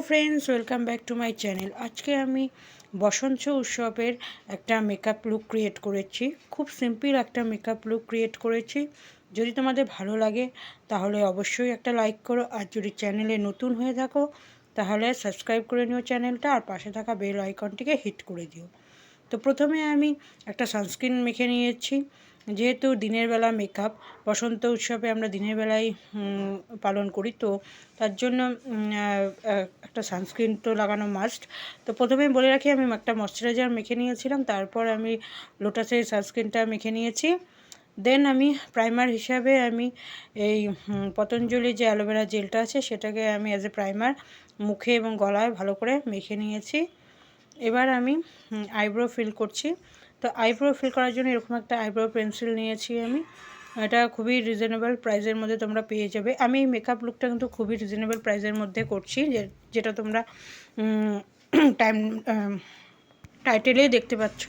Friends welcome back to my channel. आज के आमी बसंत उत्सवेर एक मेकअप लुक क्रिएट करेছি। खूब सिम्पल एक मेकअप लुक क्रिएट करेছি। যদি তোমাদের ভালো লাগে তাহলে অবশ্যই একটা লাইক করো, আর যদি চ্যানেলে নতুন হয়ে থাকো তাহলে সাবস্ক্রাইব করে নিও চ্যানেলটা, আর পাশে থাকা বেল আইকনটিকে হিট করে দিও। তো প্রথমে আমি একটা সানস্ক্রিন মেখে নিয়েছি, যেহেতু দিনের বেলা মেকআপ, বসন্ত উৎসবে আমরা দিনের বেলায় পালন করি, তো তার জন্য একটা সানস্ক্রিন তো লাগানো মাস্ট। তো প্রথমেই বলে রাখি আমি একটা ময়শ্চারাইজার মেখে নিয়েছিলাম, তারপর আমি লোটাসের সানস্ক্রিনটা মেখে নিয়েছি। দেন আমি প্রাইমার হিসাবে আমি এই পতঞ্জলি যে অ্যালোভেরা জেলটা আছে সেটাকে আমি অ্যাজ এ প্রাইমার মুখে এবং গলায় ভালো করে মেখে নিয়েছি। এবার আমি আইব্রো ফিল করছি। তো আইব্রো ফিল করার জন্য এরকম একটা আইব্রো পেন্সিল নিয়েছি আমি। এটা খুবই রিজনেবল প্রাইসের মধ্যে তোমরা পেয়ে যাবে। আমি এই মেকআপ লুকটা কিন্তু খুবই রিজনেবল প্রাইসের মধ্যে করছি, যেটা তোমরা টাইটেলেই দেখতে পাচ্ছ।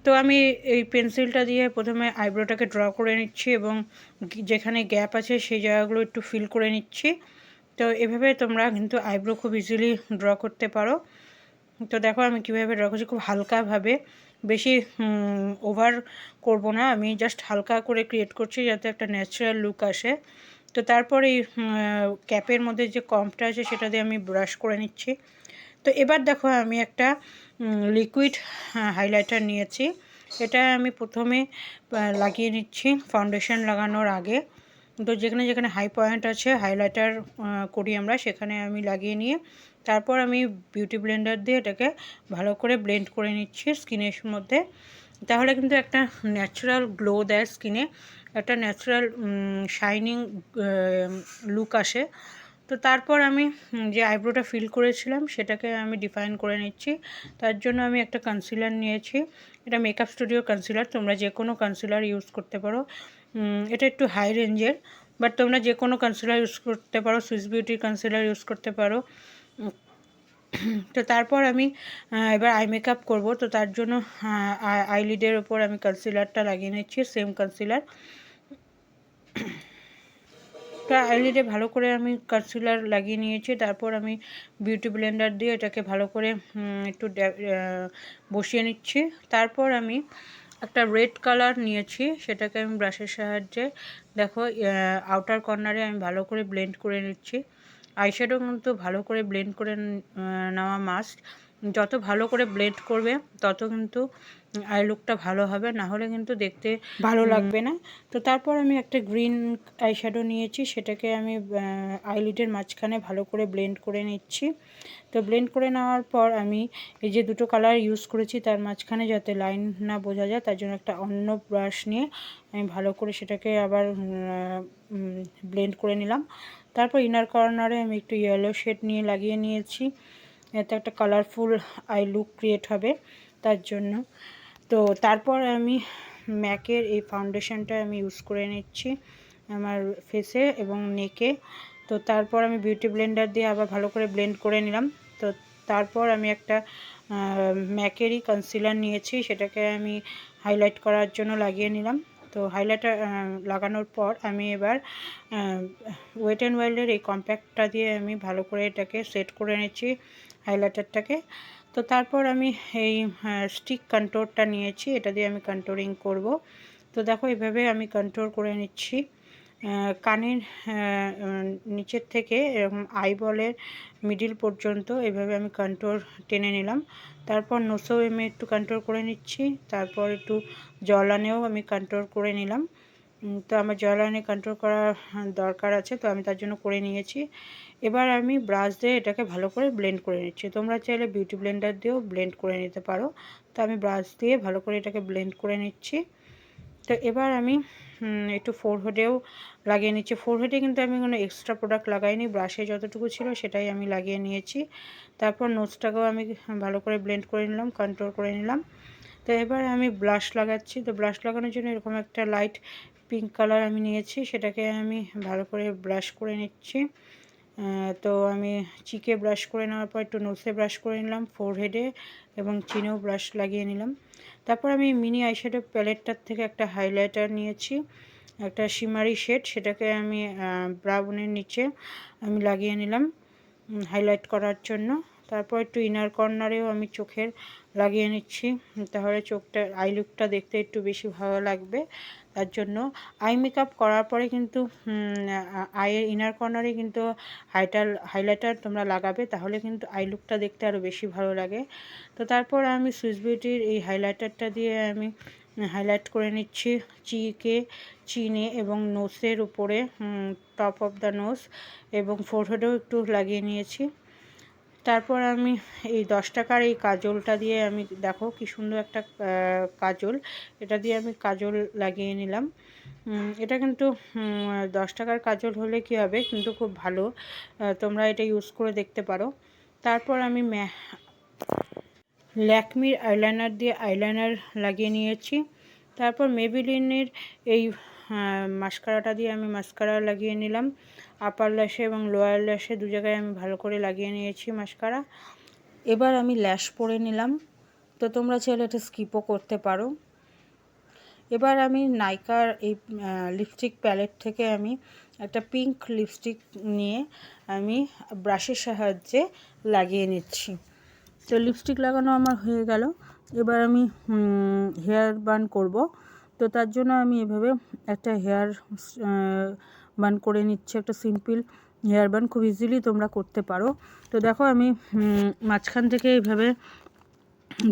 তো আমি এই পেন্সিলটা দিয়ে প্রথমে আইব্রোটাকে ড্র করে নিচ্ছি এবং যেখানে গ্যাপ আছে সেই জায়গাগুলো একটু ফিল করে নিচ্ছি। তো এভাবে তোমরা কিন্তু আইব্রো খুব ইজিলি ড্র করতে পারো। তো দেখো আমি কীভাবে ড্র করছি, খুব হালকাভাবে, বেশি ওভার করব না, আমি জাস্ট হালকা করে ক্রিয়েট করছি যাতে একটা ন্যাচারাল লুক আসে। তো তারপর এই ক্যাপের মধ্যে যে কম্পটা আছে সেটা দিয়ে আমি ব্রাশ করে নিচ্ছি। তো এবার দেখো আমি একটা লিকুইড হাইলাইটার নিয়েছি। এটা আমি প্রথমে লাগিয়ে নিচ্ছি ফাউন্ডেশন লাগানোর আগে। তো যেখানে যেখানে হাই পয়েন্ট আছে হাইলাইটার করি আমরা, সেখানে আমি লাগিয়ে নিয়ে তারপর আমি বিউটি ব্লেন্ডার দিয়ে এটাকে ভালো করে ব্লেন্ড করে নিচ্ছি স্কিনের মধ্যে। তাহলে কিন্তু একটা ন্যাচারাল গ্লো দেয় স্কিনে, একটা ন্যাচারাল শাইনিং লুক আসে। তো তারপর আমি যে আইব্রোটা ফিল করেছিলাম সেটাকে আমি ডিফাইন করে নিচ্ছি। তার জন্য আমি একটা কনসিলার নিয়েছি। এটা মেকআপ স্টুডিও কনসিলার, তোমরা যে কোনো কনসিলার ইউজ করতে পারো। এটা একটু হাই রেঞ্জের, বাট তোমরা যে কোনো কনসিলার ইউজ করতে পারো, সুইস বিউটির কনসিলার ইউজ করতে পারো। তো তারপর আমি এবার আই মেকআপ করবো। তো তার জন্য আইলিডের ওপর আমি কনসিলারটা লাগিয়ে নিচ্ছি, সেম কনসিলার। তো আইলিডে ভালো করে আমি কনসিলার লাগিয়ে নিয়েছি। তারপর আমি বিউটি ব্লেন্ডার দিয়ে এটাকে ভালো করে একটু বসিয়ে নিচ্ছি। তারপর আমি একটা রেড কালার নিয়েছি, সেটাকে আমি ব্রাশের সাহায্যে দেখো আউটার কর্নারে আমি ভালো করে ব্লেন্ড করে নিচ্ছি। আইশ্যাডো কিন্তু ভালো করে ব্লেন্ড করে নেওয়া মাস্ট। যত ভালো করে ব্লেন্ড করবে তত কিন্তু আই লুকটা ভালো হবে, না হলে কিন্তু দেখতে ভালো লাগবে না। তো তারপর আমি একটা গ্রিন আইশ্যাডো নিয়েছি, সেটাকে আমি আইলিডের মাঝখানে ভালো করে ব্লেন্ড করে নিচ্ছি। তো ব্লেন্ড করে নেওয়ার পর আমি এই যে দুটো কালার ইউজ করেছি তার মাঝখানে যাতে লাইন না বোঝা যায় তার জন্য একটা অন্য ব্রাশ নিয়ে আমি ভালো করে সেটাকে আবার ব্লেন্ড করে নিলাম। তারপর ইনার কর্নারে আমি একটু ইয়েলো শেড নিয়ে লাগিয়ে নিয়েছি, এতে একটা কালারফুল আই লুক ক্রিয়েট হবে তার জন্য। তো তারপর আমি ম্যাকের এই ফাউন্ডেশনটা আমি ইউজ করে নিচ্ছি আমার ফেসে এবং নেকে। তো তারপর আমি বিউটি ব্লেন্ডার দিয়ে আবার ভালো করে ব্লেন্ড করে নিলাম। তো তারপর আমি একটা ম্যাকেরই কনসিলার নিয়েছি, সেটাকে আমি হাইলাইট করার জন্য লাগিয়ে নিলাম। তো হাইলাইটার লাগানোর পর আমি এবার ওয়েট অ্যান্ড ওয়াইল্ডের এই কম্প্যাক্টটা দিয়ে আমি ভালো করে এটাকে সেট করে নিচ্ছি হাইলাইটারটাকে। তো তারপর আমি এই স্টিক কন্ট্রোরটা নিয়েছি, এটা দিয়ে আমি কন্ট্রোরিং করব। তো দেখো এইভাবে আমি কন্ট্রোর করে নিচ্ছি কানের নিচের থেকে এরকম আইবলের মিডিল পর্যন্ত এভাবে আমি কন্ট্রোর টেনে নিলাম। তারপর নোসেও আমি একটু কন্ট্রোর করে নিচ্ছি, তারপর একটু জলানেও আমি কন্ট্রোর করে নিলাম। তো আমার জলানে কন্ট্রোল করার দরকার আছে, তো আমি তার জন্য করে নিয়েছি। এবার আমি ব্রাশ দিয়ে এটাকে ভালো করে ব্লেন্ড করে নিচ্ছি। তোমরা চাইলে বিউটি ব্লেন্ডার দিয়েও ব্লেন্ড করে নিতে পারো। তো আমি ব্রাশ দিয়ে ভালো করে এটাকে ব্লেন্ড করে নিচ্ছি। তো এবার আমি একটু ফোরহেডেও লাগিয়ে নিচ্ছি। ফোরহেডে কিন্তু আমি কোনো এক্সট্রা প্রোডাক্ট লাগাইনি, ব্রাশে যতটুকু ছিল সেটাই আমি লাগিয়ে নিয়েছি। তারপর নোজটাকেও আমি ভালো করে ব্লেন্ড করে নিলাম, কন্ট্রোল করে নিলাম। তো এবার আমি ব্লাশ লাগাচ্ছি। তো ব্লাশ লাগানোর জন্য এরকম একটা লাইট পিঙ্ক কালার আমি নিয়েছি, সেটাকে আমি ভালো করে ব্রাশ করে নিচ্ছি। তো আমি চিকে ব্রাশ করে নেওয়ার পর একটু নোসে ব্রাশ করে নিলাম, ফোরহেডে এবং চিনেও ব্রাশ লাগিয়ে নিলাম। তারপর আমি মিনি আইশ্যাডো প্যালেটটার থেকে একটা হাইলাইটার নিয়েছি, একটা শিমারি শেড, সেটাকে আমি ব্রাউনের নিচে আমি লাগিয়ে নিলাম। হাইলাইট করার জন্য। তারপর একটু ইনার কর্নারেও আমি চোখের লাগিয়ে নিচ্ছি, তাহলে চোখটা আই লুকটা দেখতে একটু বেশি ভালো লাগবে। তার জন্য আই মেকআপ করার পরে কিন্তু আইয়ের ইনার কর্নারে কিন্তু হাইলাইটার তোমরা লাগাবে, তাহলে কিন্তু আই লুকটা দেখতে আরও বেশি ভালো লাগে। তো তারপর আমি সুইস বিউটির এই হাইলাইটারটা দিয়ে আমি হাইলাইট করে নিচ্ছি চিনে এবং নোসের উপরে, টপ অফ দ্য নোজ এবং ফোরহেডেও একটু লাগিয়ে নিয়েছি। তারপর আমি এই 10 টাকার এই কাজলটা দিয়ে আমি দেখো কি সুন্দর একটা কাজল, এটা দিয়ে আমি কাজল লাগিয়ে নিলাম। এটা কিন্তু 10 টাকার কাজল হলে কি হবে, কিন্তু খুব ভালো, তোমরা এটা ইউজ করে দেখতে পারো। তারপর আমি ল্যাকমির আইলাইনার দিয়ে আইলাইনার লাগিয়ে নিয়েছি। তারপর মেবিলিনের এই মাস্কারাটা দিয়ে আমি মাস্কারা লাগিয়ে নিলাম। আপার ল্যাশে এবং লোয়ার ল্যাশে দু জায়গায় আমি ভালো করে লাগিয়ে নিয়েছি মাস্কারা। এবার আমি ল্যাশ পরে নিলাম, তো তোমরা চাইলে এটা স্কিপও করতে পারো। এবার আমি নাইকার এই লিপস্টিক প্যালেট থেকে আমি একটা পিঙ্ক লিপস্টিক নিয়ে আমি ব্রাশের সাহায্যে লাগিয়ে নিচ্ছি। তো লিপস্টিক লাগানো আমার হয়ে গেল। এবার আমি হেয়ার বান করব, তো তার জন্য আমি এভাবে একটা হেয়ার বান করে নিচ্ছি, একটা সিম্পল হেয়ার বান, খুব ইজিলি তোমরা করতে পারো। তো দেখো আমি মাঝখান থেকে এইভাবে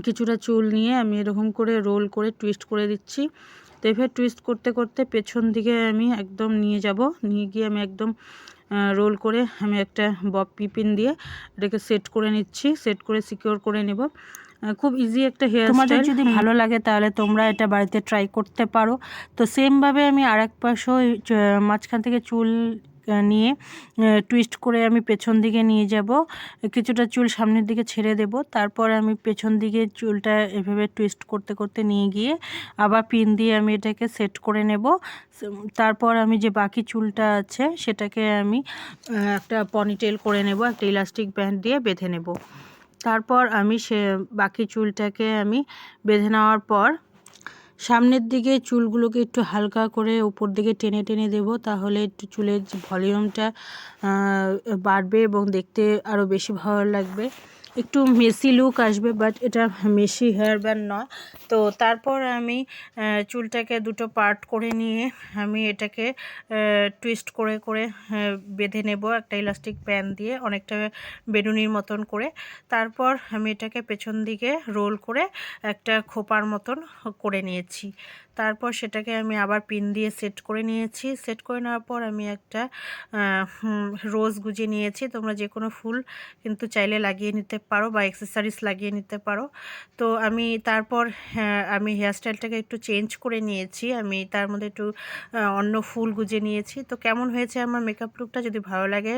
কিছুটা চুল নিয়ে আমি এরকম করে রোল করে টুইস্ট করে দিচ্ছি। তো এভাবে টুইস্ট করতে করতে পেছন দিকে আমি একদম নিয়ে গিয়ে আমি একদম রোল করে আমি একটা বব পিন দিয়ে এটাকে সেট করে নিচ্ছি, সেট করে সিকিউর করে নেব। খুব ইজি একটা হেয়ার স্টাইল। তোমাদের যদি ভালো লাগে তাহলে তোমরা এটা বাড়িতে ট্রাই করতে পারো। তো সেমভাবে আমি আরেক পাশও মাঝখান থেকে চুল নিয়ে টুইস্ট করে আমি পেছন দিকে নিয়ে যাব, কিছুটা চুল সামনের দিকে ছেড়ে দেব। তারপর আমি পেছন দিকে চুলটা এভাবে টুইস্ট করতে করতে নিয়ে গিয়ে আবার পিন দিয়ে আমি এটাকে সেট করে নেব। তারপর আমি যে বাকি চুলটা আছে সেটাকে আমি একটা পনিটেল করে নেব, একটা ইলাস্টিক ব্যান্ড দিয়ে বেঁধে নেব। তারপর আমি বাকি চুলটাকে আমি বেঁধে নেওয়ার পর সামনের দিকে চুলগুলোকে একটু হালকা করে উপর দিকে টেনে টেনে দেব, তাহলে একটু চুলের যে ভলিউমটা বাড়বে এবং দেখতে আরও বেশি ভালো লাগবে, একটু মেসি লুক আসবে, বাট এটা মেসি হেয়ার ব্যান্ড নয়। তো তারপর আমি চুলটাকে দুটো পার্ট করে নিয়ে আমি এটাকে টুইস্ট করে করে বেঁধে নেব একটা ইলাস্টিক ব্যান্ড দিয়ে, অনেকটা বেলুনির মতন করে। তারপর আমি এটাকে পেছন দিকে রোল করে একটা খোপার মতন করে নিয়েছি। তারপর সেটাকে আমি আবার পিন দিয়ে সেট করে নিয়েছি। সেট করে নেওয়ার পর আমি একটা রোজ গুজে নিয়েছি, তোমরা যে কোনো ফুল কিন্তু চাইলে লাগিয়ে নিতে পারো বা অ্যাক্সেসরিজ লাগিয়ে নিতে পারো। তো আমি তারপর আমি হেয়ারস্টাইলটাকে একটু চেঞ্জ করে নিয়েছি, আমি তার মধ্যে একটু অন্য ফুল গুজে নিয়েছি। তো কেমন হয়েছে আমার মেকআপ লুকটা, যদি ভালো লাগে